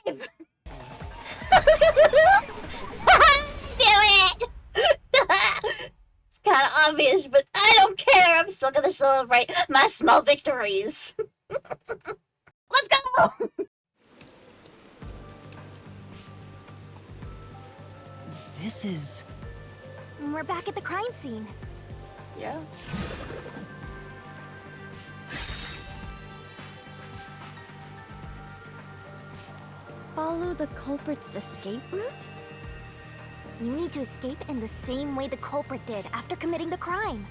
it! It's kind of obvious, but I don't care. I'm still gonna celebrate my small victories. Let's go! This is... We're back at the crime scene. Yeah. Follow the culprit's escape route? You need to escape in the same way the culprit did after committing the crime.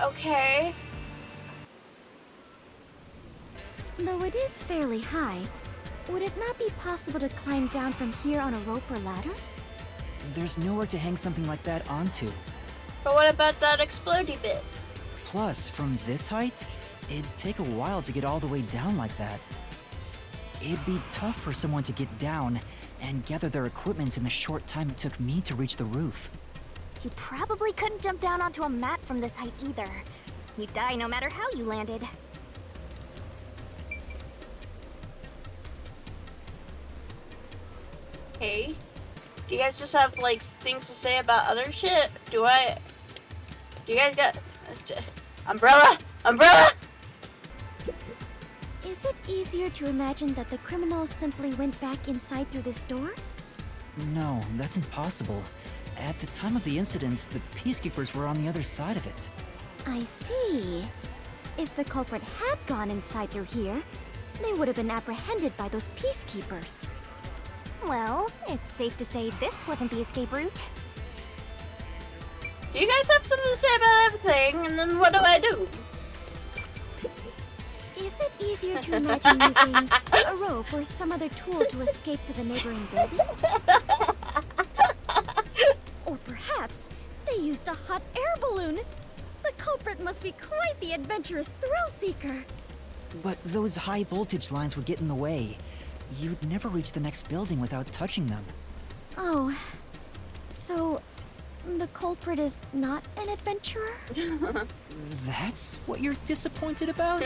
Okay. Though it is fairly high, would it not be possible to climb down from here on a rope or ladder? There's nowhere to hang something like that onto. But what about that explodey bit? Plus, from this height, it'd take a while to get all the way down like that. It'd be tough for someone to get down and gather their equipment in the short time it took me to reach the roof. You probably couldn't jump down onto a mat from this height either. You'd die no matter how you landed. Hey, do you guys just have, like, things to say about other shit? Do you guys got... Umbrella? Umbrella? Is it easier to imagine that the criminals simply went back inside through this door? No, that's impossible. At the time of the incident, the peacekeepers were on the other side of it. I see. If the culprit had gone inside through here, they would have been apprehended by those peacekeepers. Well, it's safe to say this wasn't the escape route. Do you guys have something to say about everything? And then what do I do? Is it easier to imagine using a rope or some other tool to escape to the neighboring building? Or perhaps they used a hot air balloon. The culprit must be quite the adventurous thrill-seeker. But those high voltage lines would get in the way. You'd never reach the next building without touching them. Oh, so the culprit is not an adventurer? That's what you're disappointed about?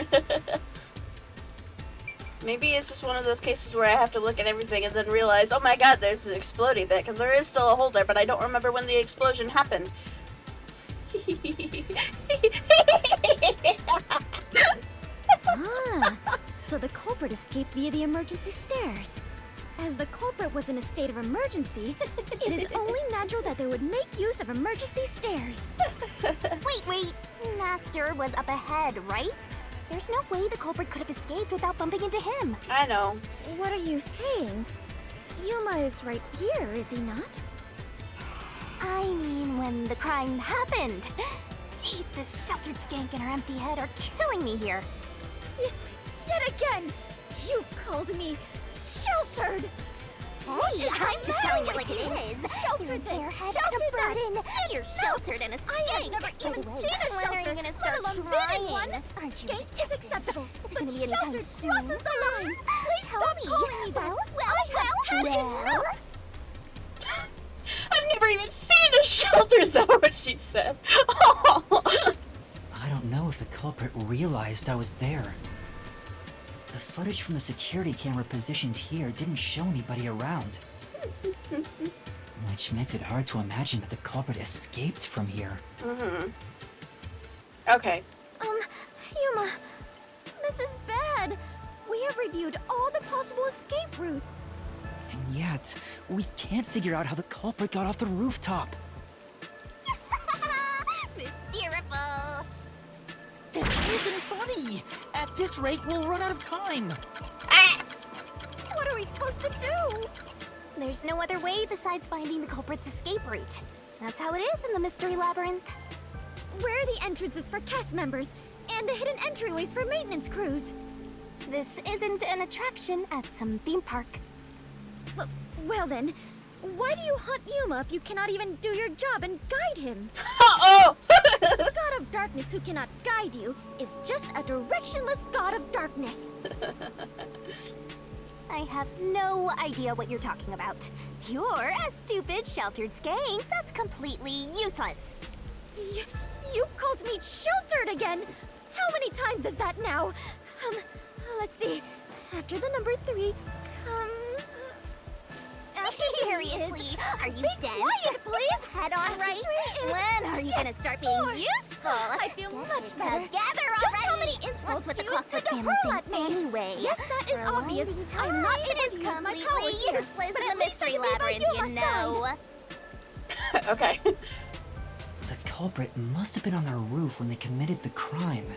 Maybe it's just one of those cases where I have to look at everything and then realize, oh my god, there's an exploding bit, because there is still a hole there, but I don't remember when the explosion happened. Ah, so the culprit escaped via the emergency stairs. As the culprit was in a state of emergency, it is only natural that they would make use of emergency stairs. Wait. Master was up ahead, right? There's no way the culprit could have escaped without bumping into him. I know. What are you saying? Yuma is right here, is he not? I mean, when the crime happened. Jeez, this sheltered skank and her empty head are killing me here. Yet again, you called me sheltered. Hey, I'm just telling you like it is. Sheltered this, sheltered that. You're sheltered in a skank. I have never even seen a shelter, let alone been in one. Skank is acceptable, but sheltered crosses the line. Please stop calling me that. Well. I've never even seen a shelter, is that what she said? I don't know if the culprit realized I was there. The footage from the security camera positioned here didn't show anybody around. Which makes it hard to imagine that the culprit escaped from here. Okay. Yuma, this is bad. We have reviewed all the possible escape routes. And yet, we can't figure out how the culprit got off the rooftop. Hysterical. This isn't funny! At this rate, we'll run out of time! What are we supposed to do? There's no other way besides finding the culprit's escape route. That's how it is in the Mystery Labyrinth. Where are the entrances for cast members and the hidden entryways for maintenance crews? This isn't an attraction at some theme park. Well then, why do you hunt Yuma if you cannot even do your job and guide him? Uh-oh! The god of darkness who cannot guide you is just a directionless god of darkness. I have no idea what you're talking about. You're a stupid, sheltered skank that's completely useless. You called me sheltered again? How many times is that now? Let's see. After the number 3 comes... Seriously, are you dense? quiet, please. Head on right? When are you gonna start being useful? I feel much better. Together Just already. how many insults What's with do the you clockwork intend to family hurl thing at me? anyway? Yes, that is obvious. Reloading I'm not time able is to use my completely powers here, useless but in at the least I mystery can be by labyrinth, you Yuma's know. side. Okay. The culprit must have been on their roof when they committed the crime.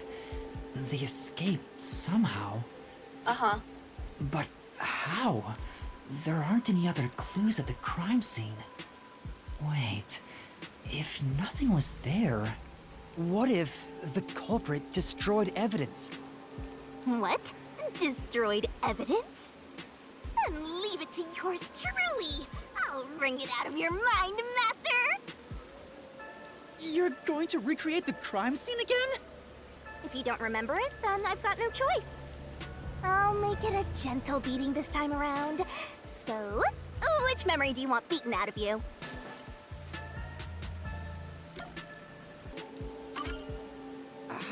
They escaped somehow. Uh-huh. But how? There aren't any other clues at the crime scene. Wait, if nothing was there, what if the culprit destroyed evidence? What? Destroyed evidence? Then leave it to yours truly. I'll wring it out of your mind, Master. You're going to recreate the crime scene again? If you don't remember it, then I've got no choice. I'll make it a gentle beating this time around. So, which memory do you want beaten out of you?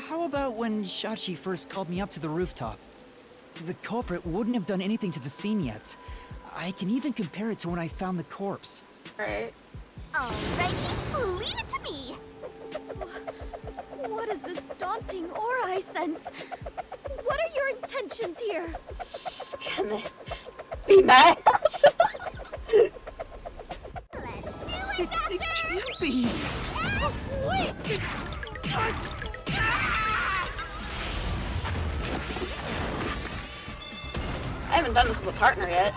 How about when Shachi first called me up to the rooftop? The culprit wouldn't have done anything to the scene yet. I can even compare it to when I found the corpse. Right. Alrighty, leave it to me. What is this daunting aura I sense? What are your intentions here? She's gonna be mad. Let's do it, It Master! can't be! Wait! I haven't done this with a partner yet.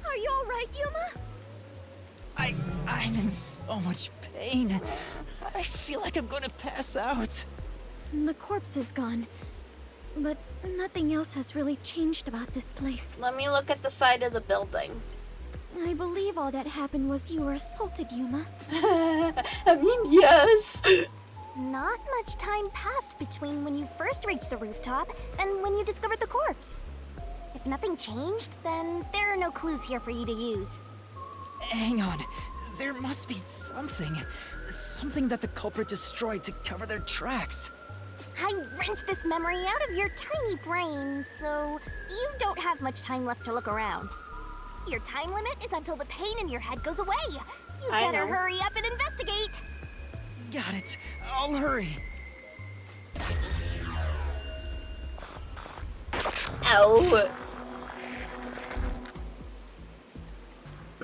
Are you alright, Yuma? I'm in so much pain. I feel like I'm gonna pass out. The corpse is gone. But nothing else has really changed about this place. Let me look at the side of the building. I believe all that happened was you were assaulted, Yuma. I mean, yes. Not much time passed between when you first reached the rooftop and when you discovered the corpse. If nothing changed, then there are no clues here for you to use. Hang on. There must be something. Something that the culprit destroyed to cover their tracks. I wrenched this memory out of your tiny brain, so you don't have much time left to look around. Your time limit is until the pain in your head goes away. You I better know. hurry up and investigate. Got it. I'll hurry. Ow.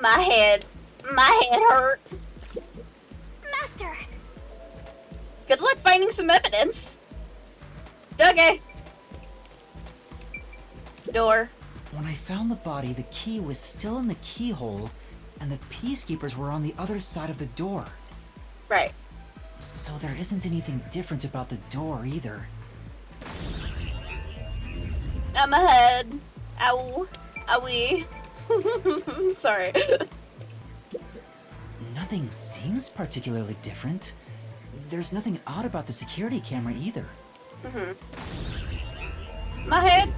My head hurt. Master! Good luck finding some evidence. Okay. Door. When I found the body, the key was still in the keyhole, and the peacekeepers were on the other side of the door. Right. So there isn't anything different about the door either. I'm ahead. Ow. Owie. Sorry. Nothing seems particularly different. There's nothing odd about the security camera either. My head.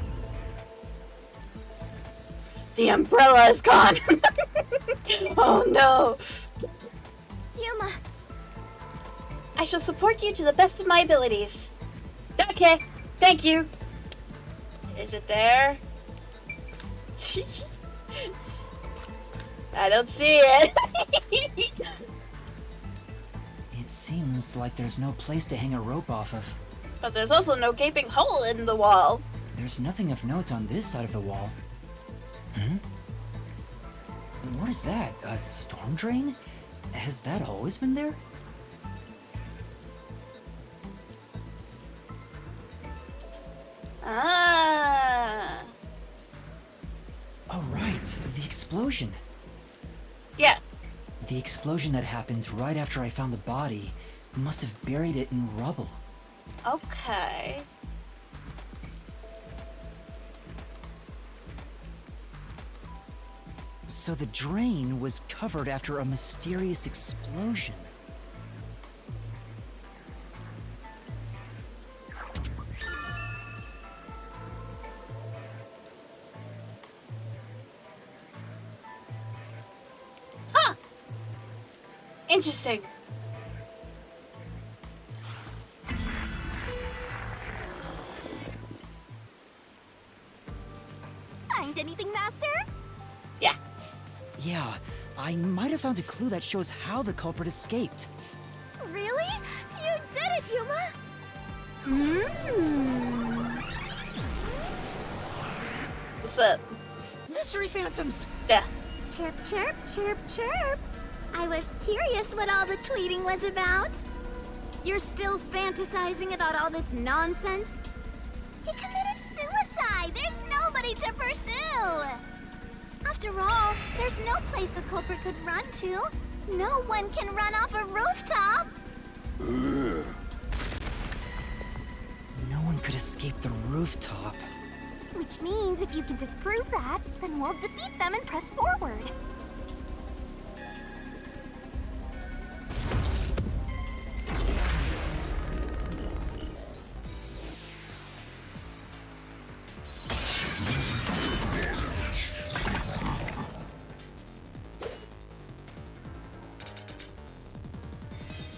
The umbrella is gone. Oh no. Yuma, I shall support you to the best of my abilities. Okay. Thank you. Is it there? I don't see it. It seems like there's no place to hang a rope off of. But there's also no gaping hole in the wall. There's nothing of note on this side of the wall. What is that? A storm drain? Has that always been there? Ah. Oh, right. The explosion. Yeah. The explosion that happened right after I found the body must have buried it in rubble. Okay. So the drain was covered after a mysterious explosion. Interesting. Find anything, Master? Yeah. Yeah, I might have found a clue that shows how the culprit escaped. Really? You did it, Yuma! What's up? Mystery phantoms! Yeah. Chirp, chirp, chirp, chirp. I was curious what all the tweeting was about. You're still fantasizing about all this nonsense? He committed suicide! There's nobody to pursue! After all, there's no place a culprit could run to. No one can run off a rooftop. No one could escape the rooftop. Which means if you can disprove that, then we'll defeat them and press forward.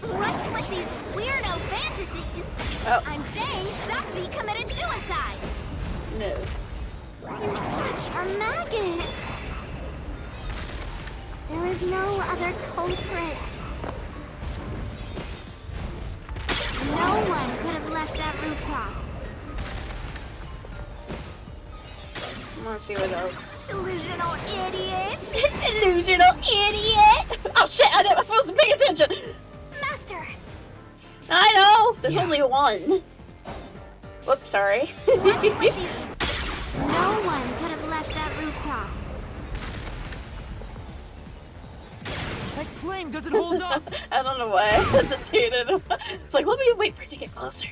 What's with these weirdo fantasies? Oh. I'm saying Shachi committed suicide! No. You're such a maggot. There is no other culprit. No one could have left that rooftop. I want to see what else. Delusional idiot! Delusional idiot! Oh shit! I wasn't paying attention. Master! I know. There's Yeah. only one. Whoops, sorry. What's with these? No one could have left that rooftop. That claim doesn't hold up! I don't know why I hesitated. It's like, let me wait for it to get closer.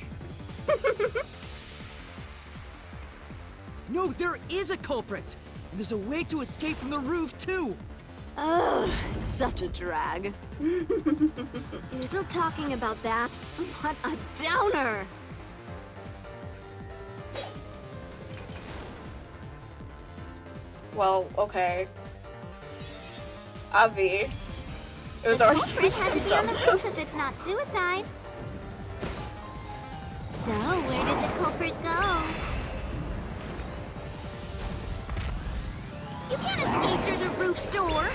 No, there is a culprit! And there's a way to escape from the roof, too! Ugh, such a drag. You're still talking about that? What a downer! Well, okay. Avi. It was The already culprit had to be on the done. roof if it's not suicide. So, where did the culprit go? You can't escape through the roof's door!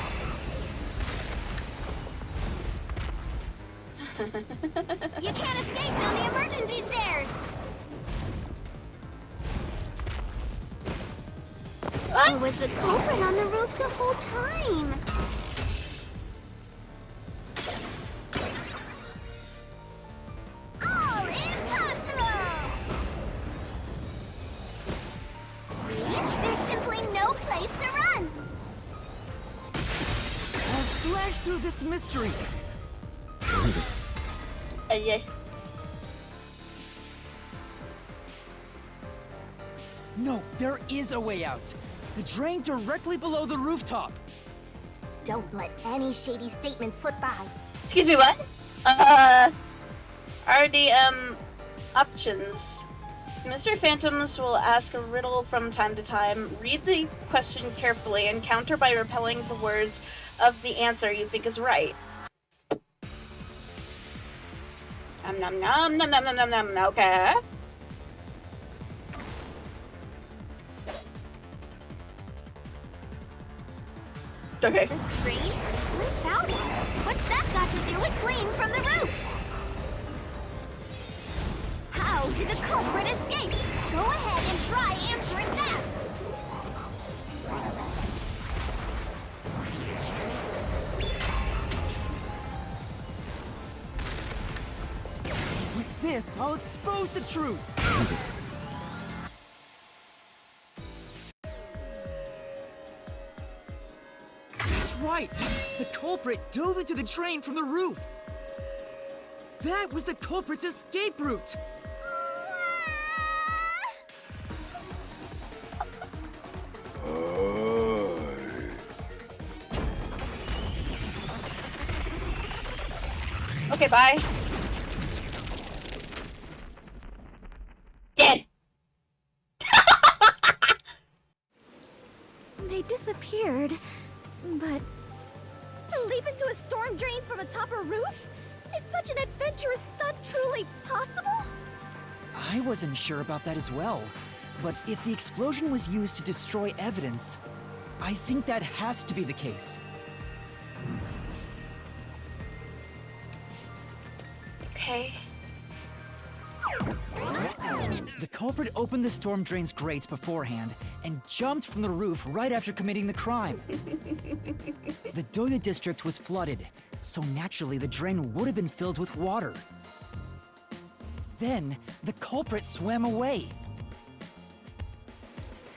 You can't escape down the emergency stairs! Or was the culprit on the roof the whole time? All impossible! See? There's simply no place to run! I'll slash through this mystery! Yeah. No, there is a way out! The drain directly below the rooftop! Don't let any shady statements slip by. Excuse me, what? RDM options. Mr. Phantoms will ask a riddle from time to time. Read the question carefully and counter by repelling the words of the answer you think is right. Nom nom nom nom nom nom nom nom. Okay. Okay. The train? Without it. What's that got to do with fleeing from the roof? How did the culprit escape? Go ahead and try answering that! With this, I'll expose the truth! That's right! The culprit dove into the drain from the roof! That was the culprit's escape route! Okay, bye. Dead. They disappeared, but To leap into a storm drain from atop a roof? Is such an adventurous stunt truly possible? I wasn't sure about that as well. But if the explosion was used to destroy evidence, I think that has to be the case. Okay. The culprit opened the storm drain's grates beforehand and jumped from the roof right after committing the crime. The Doya district was flooded, so naturally the drain would have been filled with water. Then, the culprit swam away.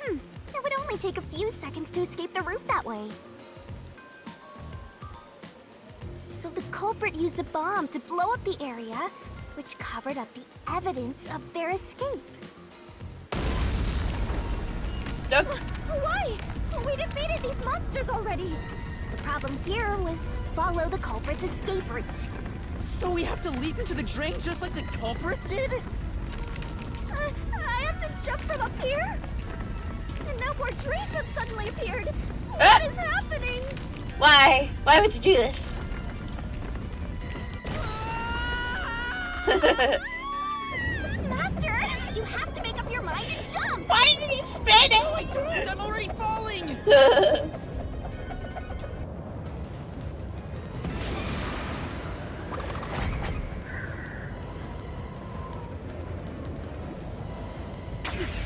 It would only take a few seconds to escape the roof that way. So the culprit used a bomb to blow up the area, which covered up the evidence of their escape. Nope. Why? We defeated these monsters already. The problem here was follow the culprit's escape route. So we have to leap into the drain just like the culprit did? I have to jump from up here? And now more drains have suddenly appeared. Ah! What is happening? Why? Why would you do this? Master, you have to make up your mind and jump! Why did you spin it? I don't! I'm already falling!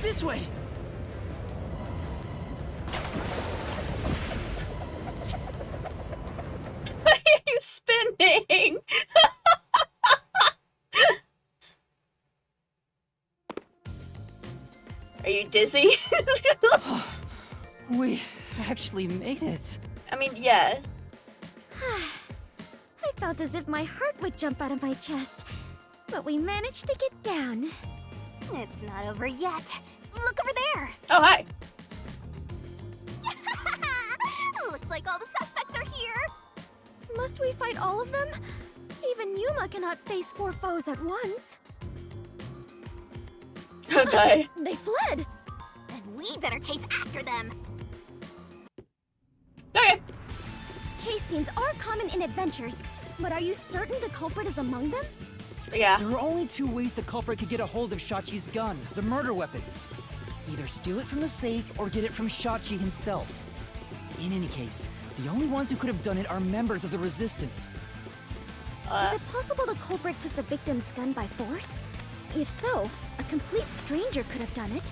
This way! Why are you spinning? Are you dizzy? We actually made it. I mean, yeah. I felt as if my heart would jump out of my chest. But we managed to get down. It's not over yet. Look over there! Oh, hi. Looks like all the suspects are here. Must we fight all of them? Even Yuma cannot face 4 foes at once. Okay. They fled! Then we better chase after them. Okay. Chase scenes are common in adventures, but are you certain the culprit is among them? Yeah. There are only 2 ways the culprit could get a hold of Shachi's gun, the murder weapon. Either steal it from the safe or get it from Shachi himself. In any case, the only ones who could have done it are members of the Resistance. Is it possible the culprit took the victim's gun by force? If so, a complete stranger could have done it.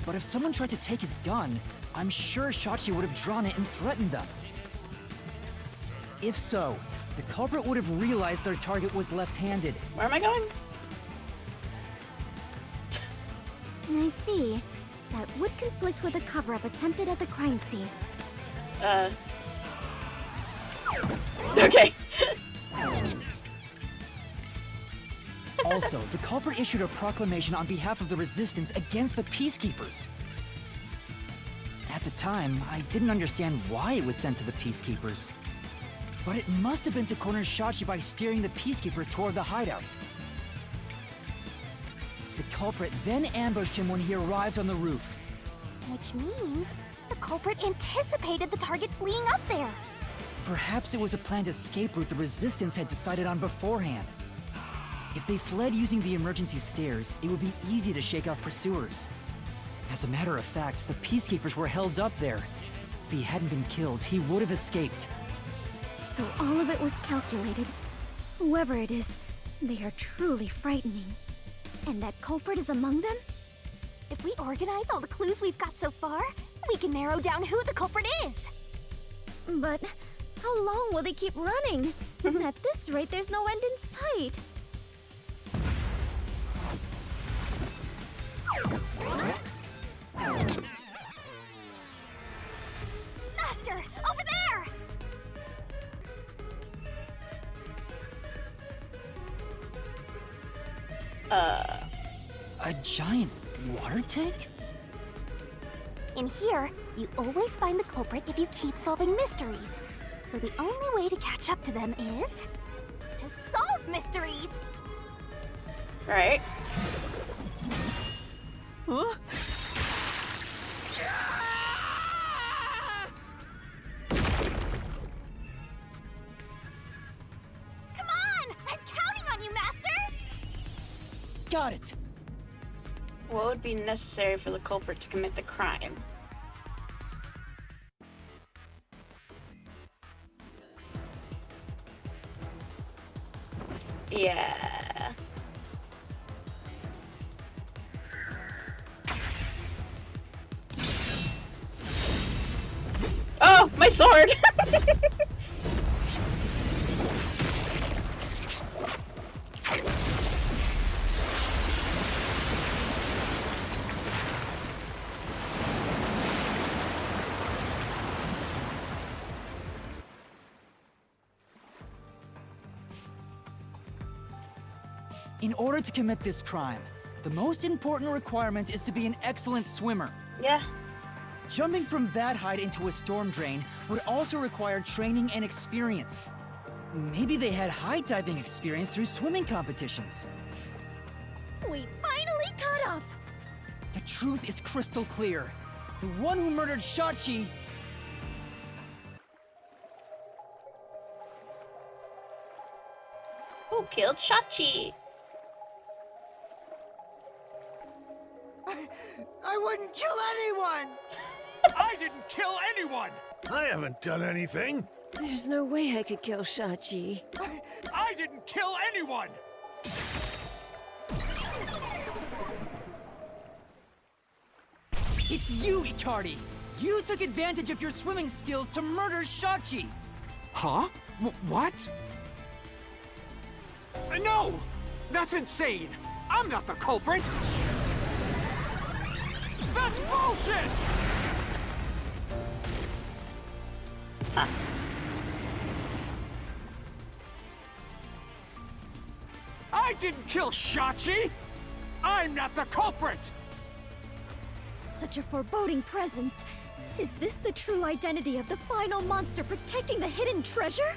But if someone tried to take his gun, I'm sure Shachi would have drawn it and threatened them. If so, the culprit would have realized their target was left-handed. Where am I going? I see. That would conflict with a cover-up attempted at the crime scene. Okay. Also, the culprit issued a proclamation on behalf of the Resistance against the Peacekeepers. At the time, I didn't understand why it was sent to the Peacekeepers. But it must have been to corner Shachi by steering the Peacekeepers toward the hideout. The culprit then ambushed him when he arrived on the roof. Which means the culprit anticipated the target fleeing up there. Perhaps it was a planned escape route the Resistance had decided on beforehand. If they fled using the emergency stairs, it would be easy to shake off pursuers. As a matter of fact, the Peacekeepers were held up there. If he hadn't been killed, he would have escaped. So all of it was calculated. Whoever it is, they are truly frightening. And that culprit is among them? If we organize all the clues we've got so far, we can narrow down who the culprit is. But how long will they keep running? At this rate, there's no end in sight. Master, over there! A giant water tank? In here, you always find the culprit if you keep solving mysteries. So the only way to catch up to them is to solve mysteries. Right. Huh? got it! What would be necessary for the culprit to commit the crime? Yeah. Oh, my sword! In order to commit this crime, the most important requirement is to be an excellent swimmer. Yeah. Jumping from that height into a storm drain would also require training and experience. Maybe they had high diving experience through swimming competitions. We finally caught up! The truth is crystal clear. The one who murdered Shachi... Who killed Shachi? I wouldn't kill anyone! I didn't kill anyone! I haven't done anything. There's no way I could kill Shachi. I didn't kill anyone! It's you, Icardi! You took advantage of your swimming skills to murder Shachi! Huh? What? No! That's insane! I'm not the culprit! That's bullshit! I didn't kill Shachi! I'm not the culprit! Such a foreboding presence. Is this the true identity of the final monster protecting the hidden treasure?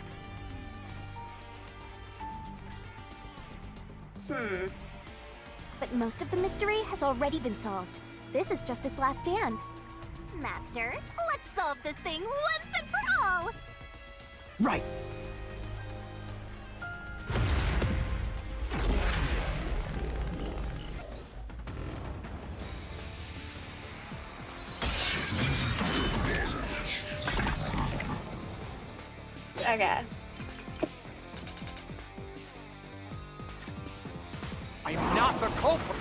But most of the mystery has already been solved. This is just its last stand. Master, let's solve this thing once and for all! Right! Okay. I'm not the culprit!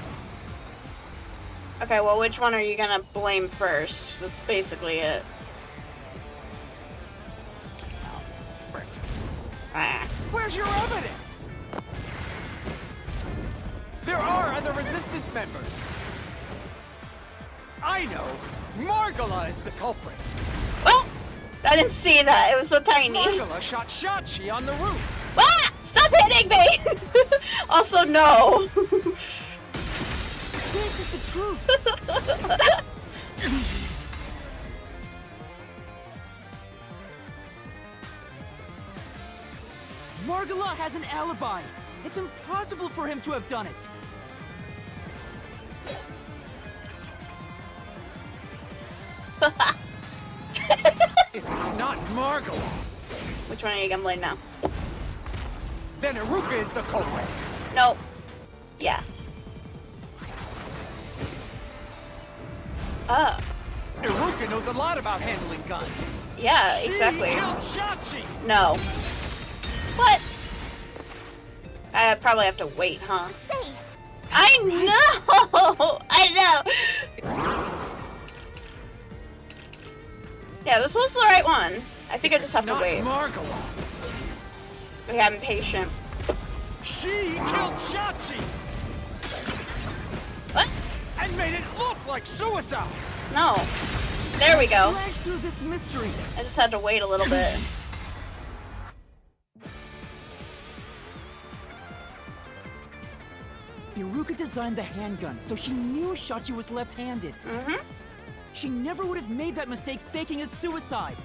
Okay, well, which one are you gonna blame first? That's basically it. Ah. Where's your evidence? There are other resistance members. I know. Margala is the culprit. Well, I didn't see that. It was so tiny. Margala shot Shachi on the roof. Ah! Stop hitting me! Also, no. This is the truth! Margala has an alibi! It's impossible for him to have done it! If it's not Margala, Which one are you gonna blame now? then Iruka is the culprit. Nope. Yeah. Oh. Iruka knows a lot about handling guns. Yeah, exactly. She killed Shachi. No. What? I probably have to wait, huh? Say, I know! I know! Yeah, this was the right one. I think I just have to Not wait. Margala. Okay, I'm patient. She killed Shachi What? and made it look like suicide. No. There we go. Flash through this mystery! I just had to wait a little bit. Iruka designed the handgun, so she knew Shachi was left-handed. Mm-hmm. She never would have made that mistake faking his suicide.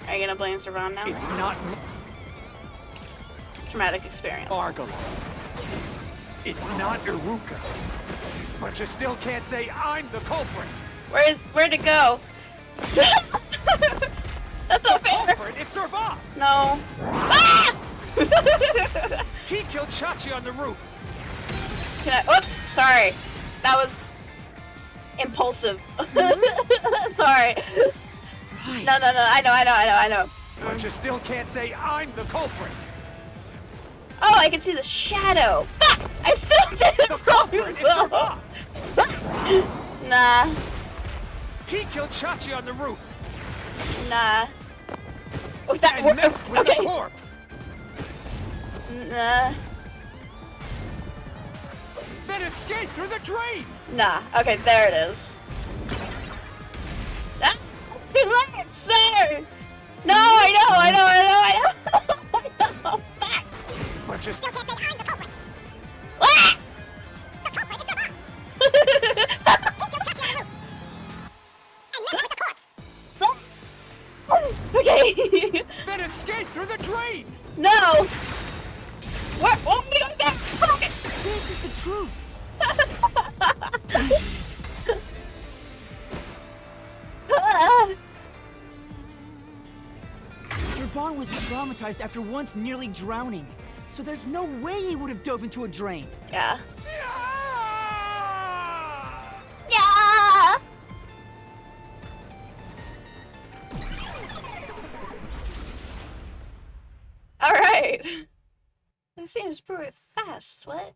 Are you gonna blame Servan now? It's not Traumatic experience. Margala. It's not Iruka. But you still can't say I'm the culprit. Where'd it go? That's That's not fair. Culprit is Servat! No. Ah! He killed Shachi on the roof. Can I? Oops. Sorry. That was impulsive. Sorry. Right. No. I know. But you still can't say I'm the culprit. Oh, I can see the shadow. Fuck! I still did The it wrong. culprit is Servat. Nah. He killed Shachi on the roof Nah. Oh, that and worked. messed with Okay. the corpse. Nah. Then escaped through the drain. Nah. Okay, there it is. Ah, too late, sir. No, I know. I know. Fuck. But you Still can't say I'm the culprit. Ah! The culprit is Servat. He killed Shachi on the roof. And messed with the corpse. Okay. then escaped through the drain. No. What? Oh my God! Fuck it. This is the truth. Servat was traumatized after once nearly drowning, so there's no way he would have dove into a drain. Yeah. Yeah! Yeah. All right. That seems pretty fast. What?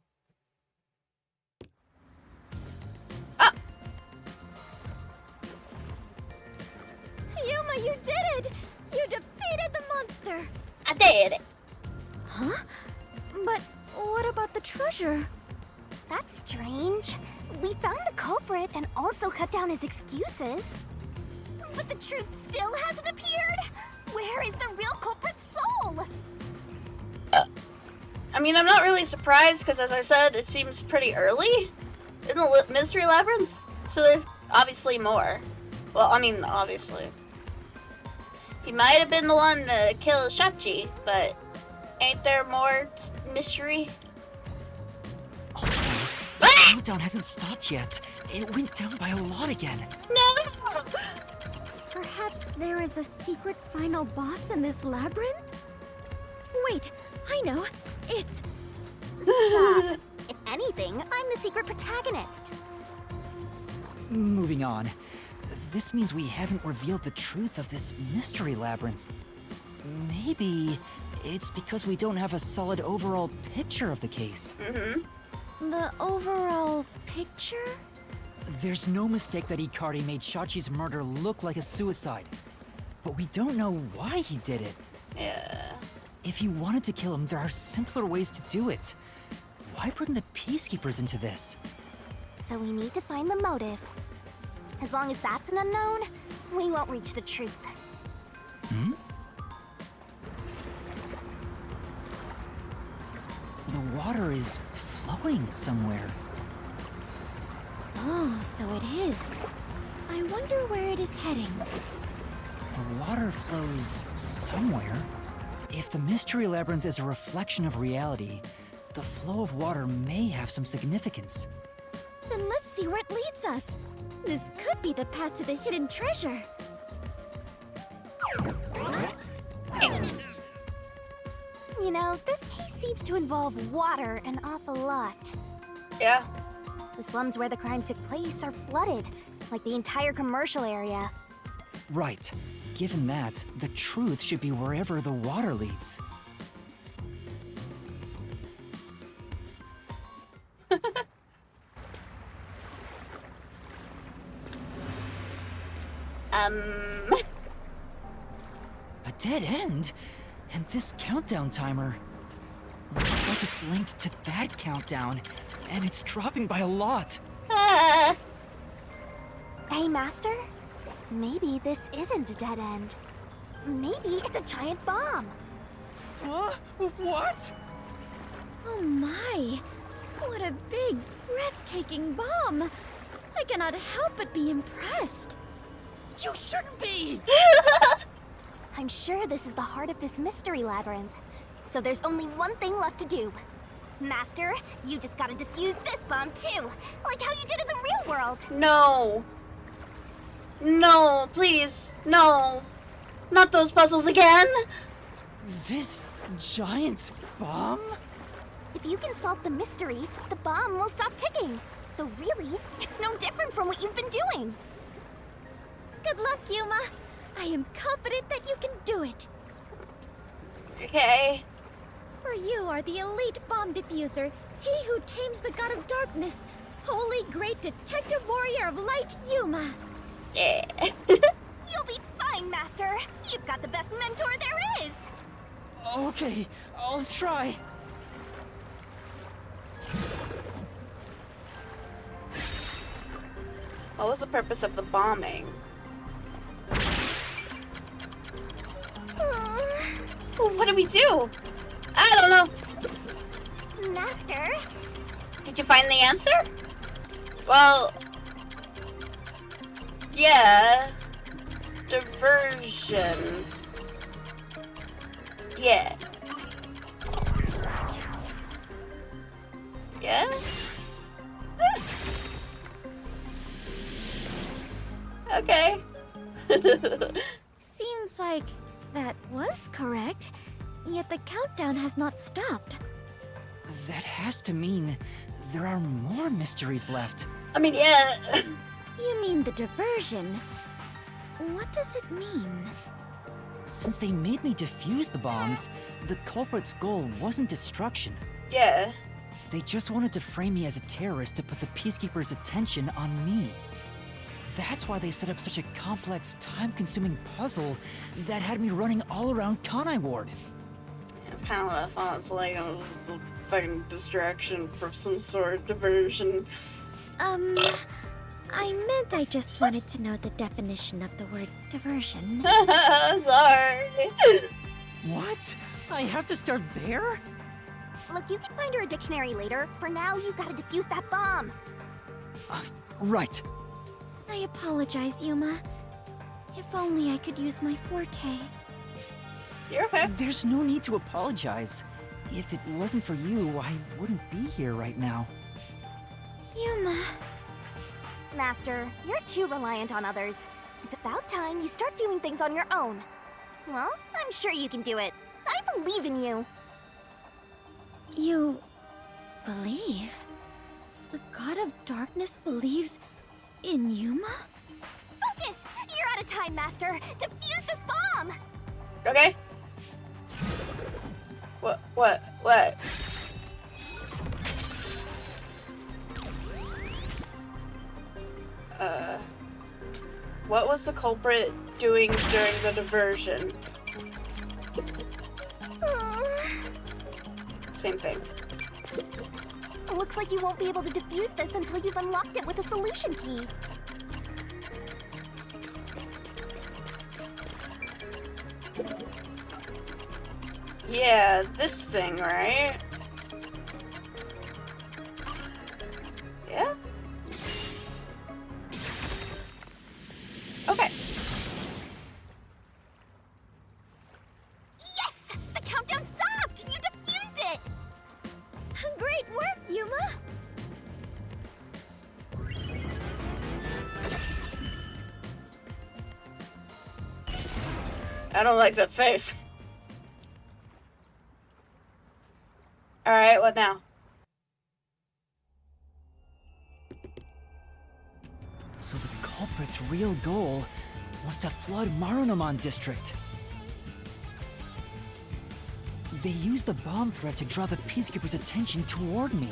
Ah. Yuma, you did it! You defeated the monster! I did it. Huh? But what about the treasure? That's strange. We found the culprit and also cut down his excuses. But the truth still hasn't appeared. Where is the real culprit's soul? I mean, I'm not really surprised because, as I said, it seems pretty early in the Mystery Labyrinth. So there's obviously more. Well, I mean, obviously. He might have been the one to kill Shachi, but ain't there more mystery? Also, the countdown hasn't stopped yet. It went down by a lot again. No! Perhaps there is a secret final boss in this labyrinth? Wait, I know. It's... Stop. If anything, I'm the secret protagonist. Moving on. This means we haven't revealed the truth of this mystery labyrinth. Maybe it's because we don't have a solid overall picture of the case. the overall picture? There's no mistake that Ikari made Shachi's murder look like a suicide. But we don't know why he did it. Yeah. If you wanted to kill him, there are simpler ways to do it. Why bring the Peacekeepers into this? So we need to find the motive. As long as that's an unknown, we won't reach the truth. The water is flowing somewhere. Oh, so it is. I wonder where it is heading. The water flows somewhere. If the Mystery Labyrinth is a reflection of reality, the flow of water may have some significance. Then let's see where it leads us. This could be the path to the hidden treasure. You know, this case seems to involve water an awful lot. Yeah. The slums where the crime took place are flooded, like the entire commercial area. Right. Given that, the truth should be wherever the water leads. A dead end? And this countdown timer... looks like it's linked to that countdown, and it's dropping by a lot. Hey, Master? Maybe this isn't a dead end. Maybe it's a giant bomb. Huh? What? Oh my! What a big, breathtaking bomb! I cannot help but be impressed. You shouldn't be! I'm sure this is the heart of this mystery labyrinth. So there's only one thing left to do. Master, you just gotta defuse this bomb too, like how you did in the real world. No. No, please. No. Not those puzzles again! This giant bomb? If you can solve the mystery, the bomb will stop ticking. So really, it's no different from what you've been doing. Good luck, Yuma. I am confident that you can do it. Okay. For you are the elite bomb diffuser, he who tames the god of darkness, holy great detective warrior of light, Yuma. Yeah. You'll be fine, Master. You've got the best mentor there is. Okay, I'll try. What was the purpose of the bombing? What do we do? I don't know. Master? Did you find the answer? Well, yeah. Diversion. Yeah. Yeah? Okay. Seems like that was correct, yet the countdown has not stopped. That has to mean there are more mysteries left. I mean, yeah. You mean the diversion? What does it mean? Since they made me defuse the bombs, the culprit's goal wasn't destruction. Yeah. They just wanted to frame me as a terrorist to put the Peacekeepers' attention on me. That's why they set up such a complex, time-consuming puzzle that had me running all around Kanai Ward. That's kind of what I thought. It's like it was a fucking distraction for some sort of diversion. I meant I just wanted to know the definition of the word diversion. Sorry. What? I have to start there? Look, you can find her a dictionary later. For now, you gotta defuse that bomb. Right. I apologize, Yuma. If only I could use my forte. You're okay. There's no need to apologize. If it wasn't for you, I wouldn't be here right now. Yuma. Master, you're too reliant on others. It's about time you start doing things on your own. Well, I'm sure you can do it. I believe in you. You believe? The god of darkness believes in Yuma? Focus! You're out of time, Master. Defuse this bomb! Okay. What? What was the culprit doing during the diversion? Same thing. Looks like you won't be able to defuse this until you've unlocked it with a solution key. Yeah, this thing, right? Yeah? Okay. Yes! The countdown stopped! You defused it! Great work, Yuma! I don't like that face. Alright, what now? So the culprit's real goal was to flood Marunomon District. They used the bomb threat to draw the Peacekeepers' attention toward me.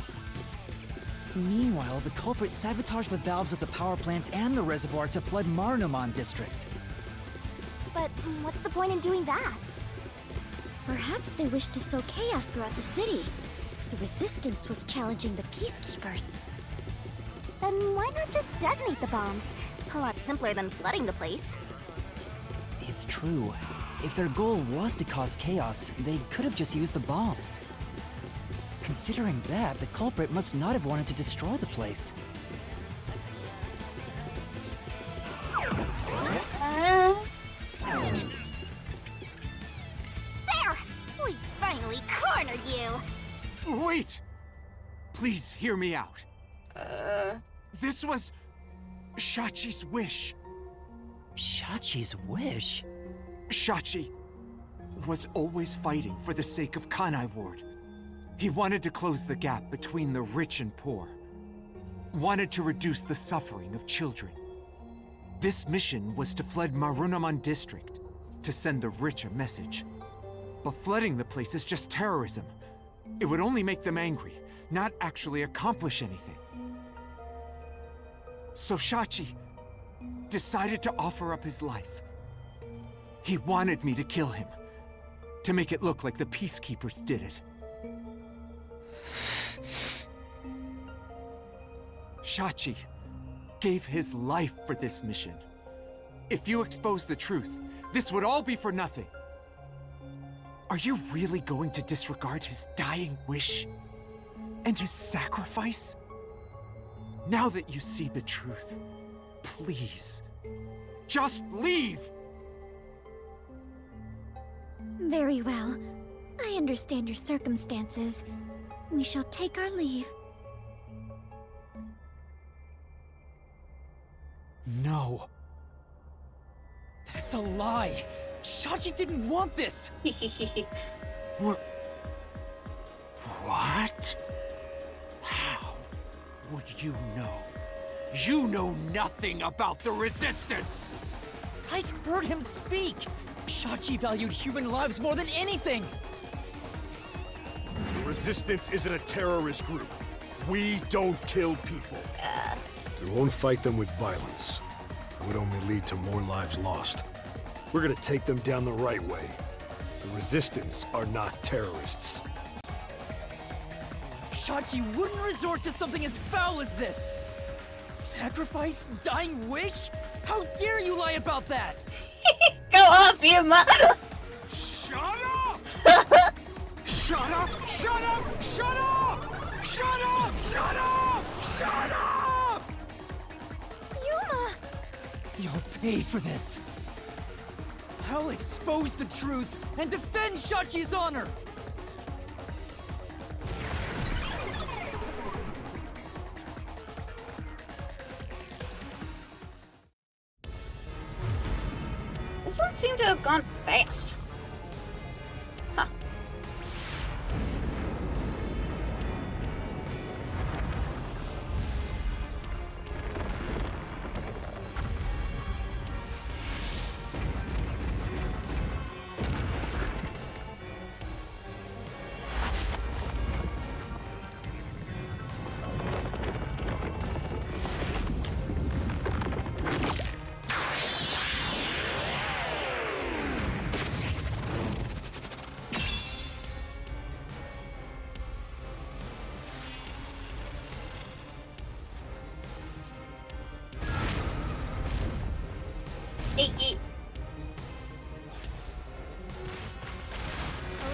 Meanwhile, the culprit sabotaged the valves of the power plants and the reservoir to flood Marunomon District. But what's the point in doing that? Perhaps they wished to sow chaos throughout the city. The resistance was challenging the peacekeepers. Then why not just detonate the bombs? A lot simpler than flooding the place. It's true. If their goal was to cause chaos, they could have just used the bombs. Considering that, the culprit must not have wanted to destroy the place. There! We finally cornered you! Wait! Please hear me out. This was Shachi's wish. Shachi's wish? Shachi was always fighting for the sake of Kanai Ward. He wanted to close the gap between the rich and poor. Wanted to reduce the suffering of children. This mission was to flood Marunaman district, to send the rich a message. But flooding the place is just terrorism. It would only make them angry, not actually accomplish anything. So Shachi decided to offer up his life. He wanted me to kill him, to make it look like the peacekeepers did it. Shachi gave his life for this mission. If you expose the truth, this would all be for nothing. Are you really going to disregard his dying wish? And his sacrifice? Now that you see the truth, please, just leave! Very well. I understand your circumstances. We shall take our leave. No. That's a lie! Shachi didn't want this! What? How would you know? You know nothing about the Resistance! I've heard him speak! Shachi valued human lives more than anything! The Resistance isn't a terrorist group. We don't kill people. We won't fight them with violence. It would only lead to more lives lost. We're gonna take them down the right way. The Resistance are not terrorists. Shachi wouldn't resort to something as foul as this! Sacrifice? Dying wish? How dare you lie about that? Go off, Yuma! Shut up! Shut up! Shut up! Shut up! Shut up! Shut up! Shut up! Yuma! You'll pay for this. I'll expose the truth and defend Shachi's honor! This one seemed to have gone fast. Huh.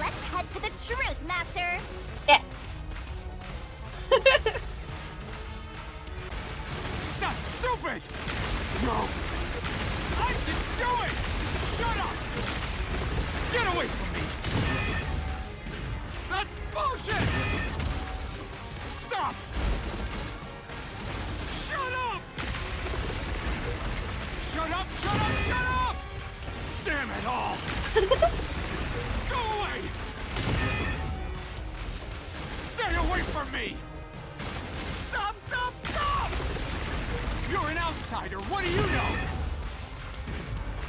Let's head to the truth, Master! Yeah. That's stupid! No! I can do it! Shut up! Get away from me! That's bullshit! Stop! Shut up! Shut up! Shut up! Shut up! Damn it all! Go away! Stay away from me! Stop! Stop! Stop! You're an outsider. What do you know?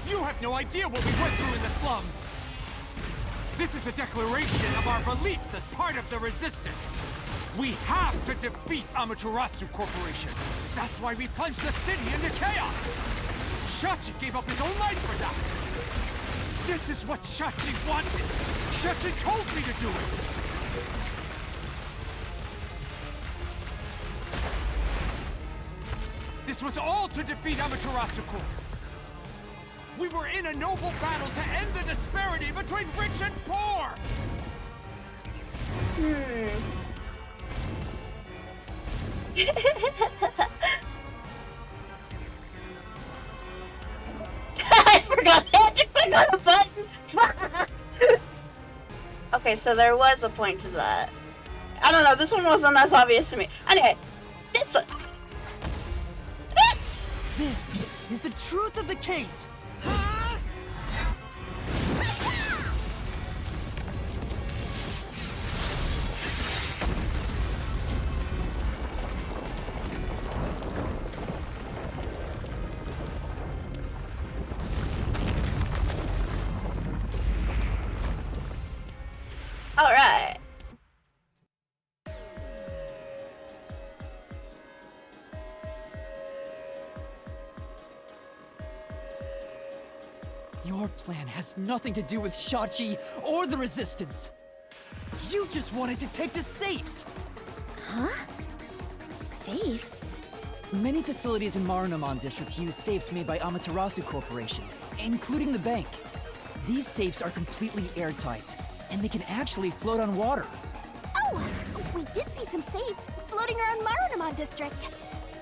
You have no idea what we went through in the slums. This is a declaration of our beliefs as part of the Resistance. We have to defeat Amaterasu Corporation. That's why we plunged the city into chaos. Shachi gave up his own life for that. This is what Shachi wanted. Shachi told me to do it. This was all to defeat Amaterasu Corp. We were in a noble battle to end the disparity between rich and poor! I forgot I had to click on a button! Okay, so there was a point to that. I don't know, this one wasn't as obvious to me. Anyway, this one. This is the truth of the case! Your plan has nothing to do with Shachi or the Resistance. You just wanted to take the safes! Huh? Safes? Many facilities in Marunouman District use safes made by Amaterasu Corporation, including the bank. These safes are completely airtight, and they can actually float on water. Oh, we did see some safes floating around Marunouman District.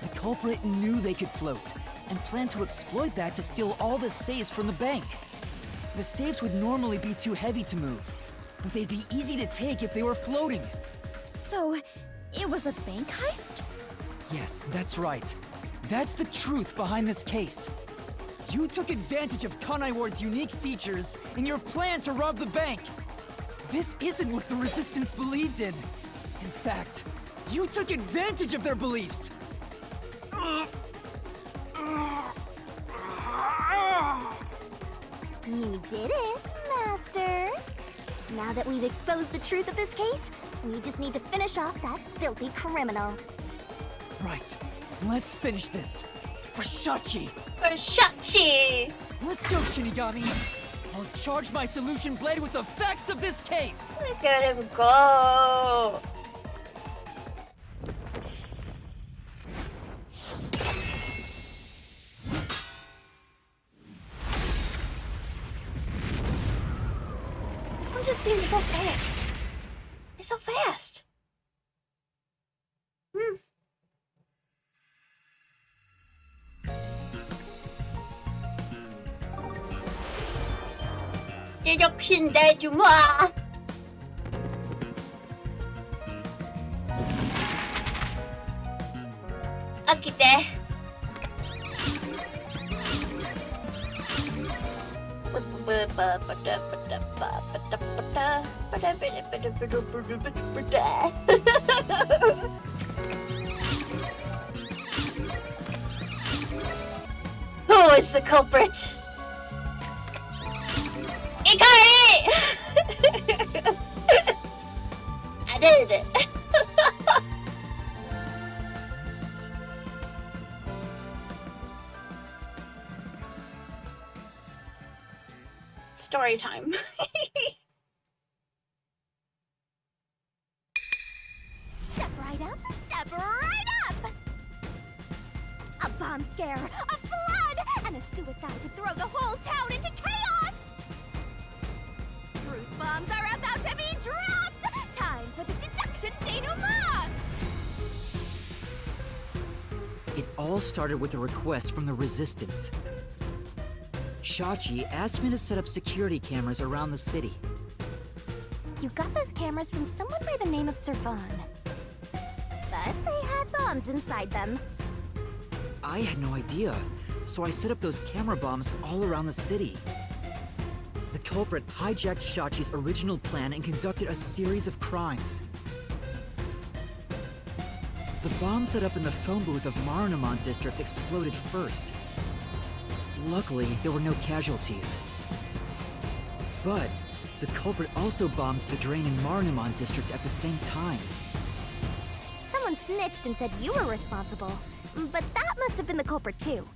The culprit knew they could float, and planned to exploit that to steal all the safes from the bank. The safes would normally be too heavy to move, but they'd be easy to take if they were floating. So, it was a bank heist? Yes, that's right. That's the truth behind this case. You took advantage of Kanai Ward's unique features in your plan to rob the bank. This isn't what the Resistance believed in. In fact, you took advantage of their beliefs. You did it, Master. Now that we've exposed the truth of this case, we just need to finish off that filthy criminal. Right. Let's finish this. For Shachi. For Shachi! Let's go, Shinigami. I'll charge my solution blade with the facts of this case. Look at him go! This one just seems to go fast. It's so fast. 제작신대주마. 아기대. Who is the culprit? Ikari! I did it. Story time. Step right up, step right up! A bomb scare, a flood, and a suicide to throw the whole town into chaos! Truth bombs are about to be dropped! Time for the deduction denouement! It all started with a request from the Resistance. Shachi asked me to set up security cameras around the city. You got those cameras from someone by the name of Servan. But they had bombs inside them. I had no idea, so I set up those camera bombs all around the city. The culprit hijacked Shachi's original plan and conducted a series of crimes. The bomb set up in the phone booth of Marunouman District exploded first. Luckily, there were no casualties. But the culprit also bombed the drain in Marunouman District at the same time. Someone snitched and said you were responsible. But that must have been the culprit too.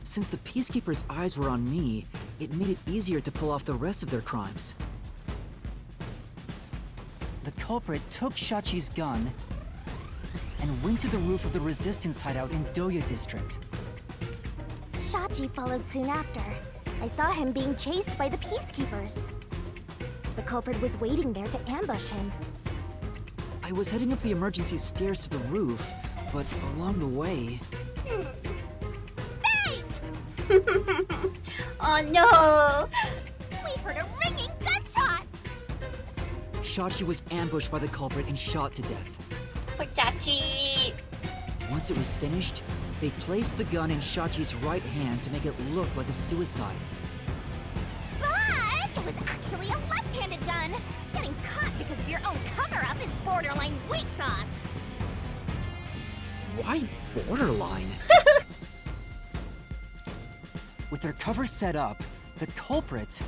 Since the Peacekeepers' eyes were on me, it made it easier to pull off the rest of their crimes. The culprit took Shachi's gun and went to the roof of the Resistance hideout in Doya District. Shachi followed soon after. I saw him being chased by the Peacekeepers. The culprit was waiting there to ambush him. I was heading up the emergency stairs to the roof, but along the way... Oh no! We heard a ringing gunshot! Shachi was ambushed by the culprit and shot to death. Shachi! Once it was finished, they placed the gun in Shachi's right hand to make it look like a suicide. But it was actually a left-handed gun! Getting caught because of your own cover-up is borderline weak sauce! Why borderline? With their cover set up, the culprit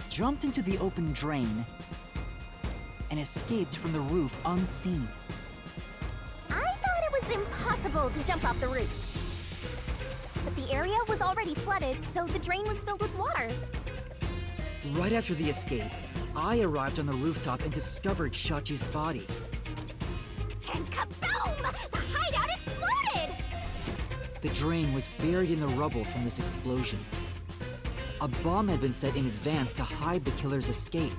jumped into the open drain and escaped from the roof unseen. I thought it was impossible to jump off the roof. But the area was already flooded, so the drain was filled with water. Right after the escape, I arrived on the rooftop and discovered Shachi's body. And kaboom! The hideout exploded! The drain was buried in the rubble from this explosion. A bomb had been set in advance to hide the killer's escape.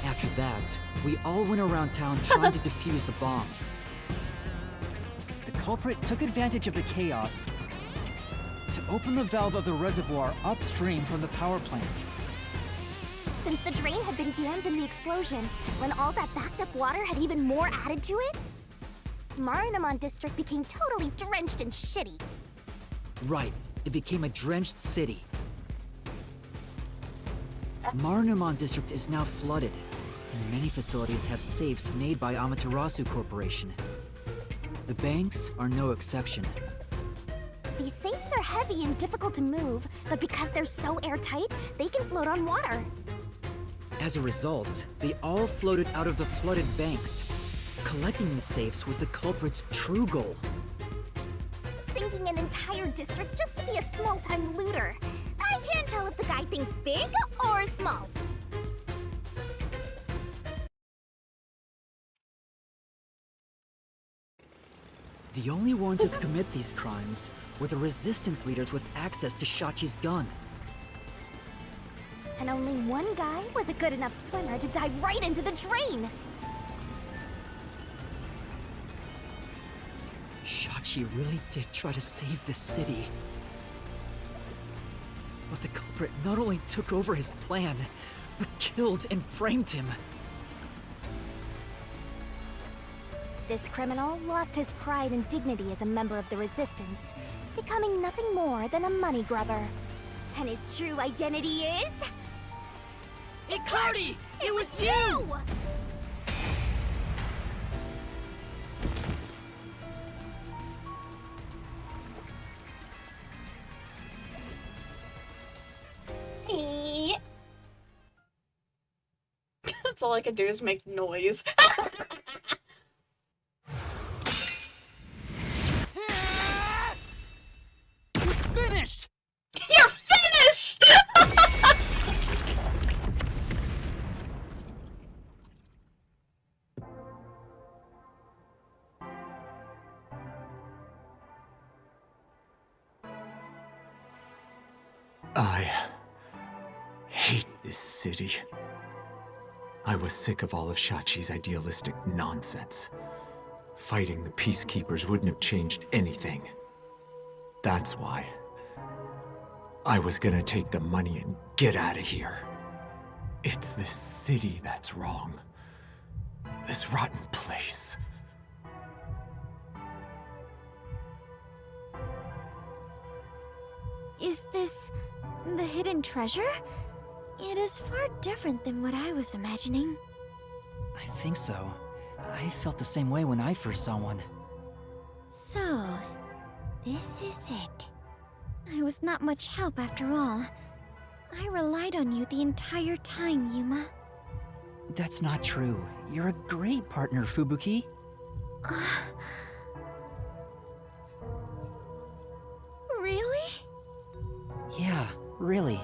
After that, we all went around town trying to defuse the bombs. The culprit took advantage of the chaos to open the valve of the reservoir upstream from the power plant. Since the drain had been dammed in the explosion, when all that backed up water had even more added to it, Marinamon District became totally drenched and shitty. Right, it became a drenched city. Marinamon District is now flooded, and many facilities have safes made by Amaterasu Corporation. The banks are no exception. These safes are heavy and difficult to move, but because they're so airtight, they can float on water. As a result, they all floated out of the flooded banks. Collecting these safes was the culprit's true goal. Sinking an entire district just to be a small-time looter. I can't tell if the guy thinks big or small. The only ones who could commit these crimes were the resistance leaders with access to Shachi's gun. And only one guy was a good enough swimmer to dive right into the drain. Shachi really did try to save this city. But the culprit not only took over his plan, but killed and framed him. This criminal lost his pride and dignity as a member of the Resistance, becoming nothing more than a money grubber. And his true identity is... Icardi! It was you! Yeah. That's all I could do is make noise. Finished! You're finished! I hate this city. I was sick of all of Shachi's idealistic nonsense. Fighting the Peacekeepers wouldn't have changed anything. That's why I was gonna take the money and get out of here. It's this city that's wrong. This rotten place. Is this the hidden treasure? It is far different than what I was imagining. I think so. I felt the same way when I first saw one. So, this is it. I was not much help after all. I relied on you the entire time, Yuma. That's not true. You're a great partner, Fubuki. Really? Yeah, really.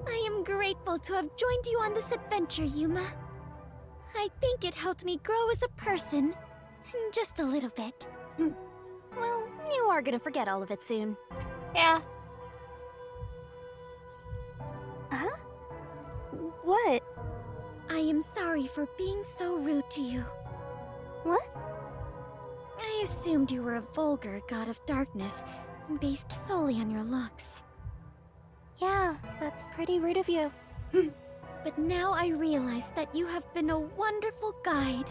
I am grateful to have joined you on this adventure, Yuma. I think it helped me grow as a person. Just a little bit. Well, you are gonna forget all of it soon. Yeah. Huh? What? I am sorry for being so rude to you. What? I assumed you were a vulgar god of darkness, based solely on your looks. Yeah, that's pretty rude of you. But now I realize that you have been a wonderful guide.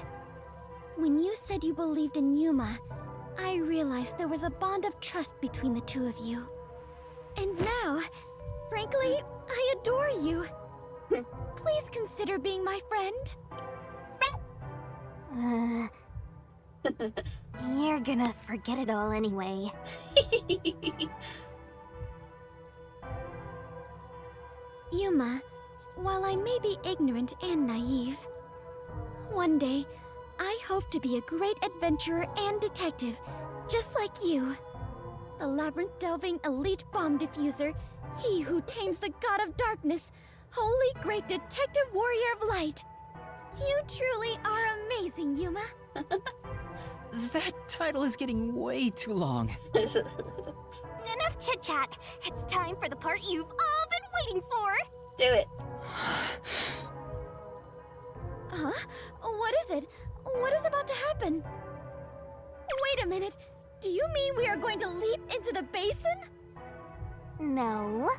When you said you believed in Yuma, I realized there was a bond of trust between the two of you. And now, frankly, I adore you. Please consider being my friend. You're gonna forget it all anyway. Yuma, while I may be ignorant and naive, one day, I hope to be a great adventurer and detective just like you. The labyrinth-delving elite bomb diffuser, he who tames the god of darkness, holy great detective warrior of light. You truly are amazing, Yuma. That title is getting way too long. Enough chit-chat. It's time for the part you've all been waiting for. Do it. Huh? What is it? What is about to happen? Wait a minute. Do you mean we are going to leap into the basin? No.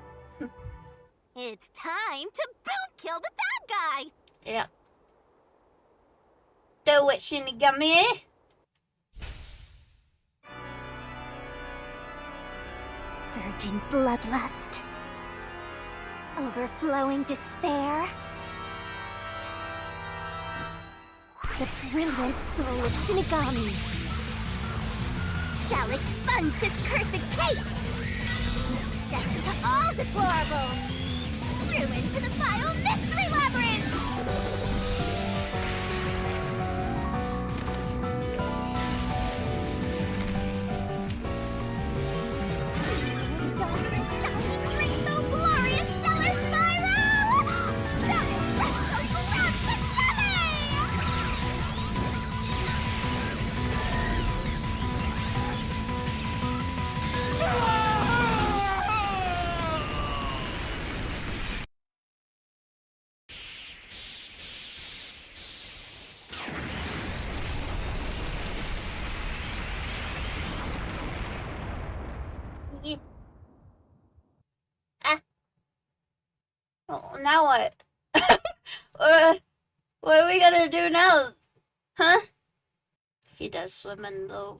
It's time to boom kill the bad guy. Yeah. Do it, Shinigami. Surging bloodlust. Overflowing despair. The brilliant soul of Shinigami shall expunge this cursed case. Death to all deplorables. Ruin to the vile mystery labyrinth. Start the shining rainbow glorious stellar spiral. Sonic Resto Grand Finale. Yeah. Ah. Oh, now what? What are we gonna do now? Huh? He does swim in the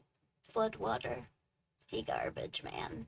flood water. He garbage man.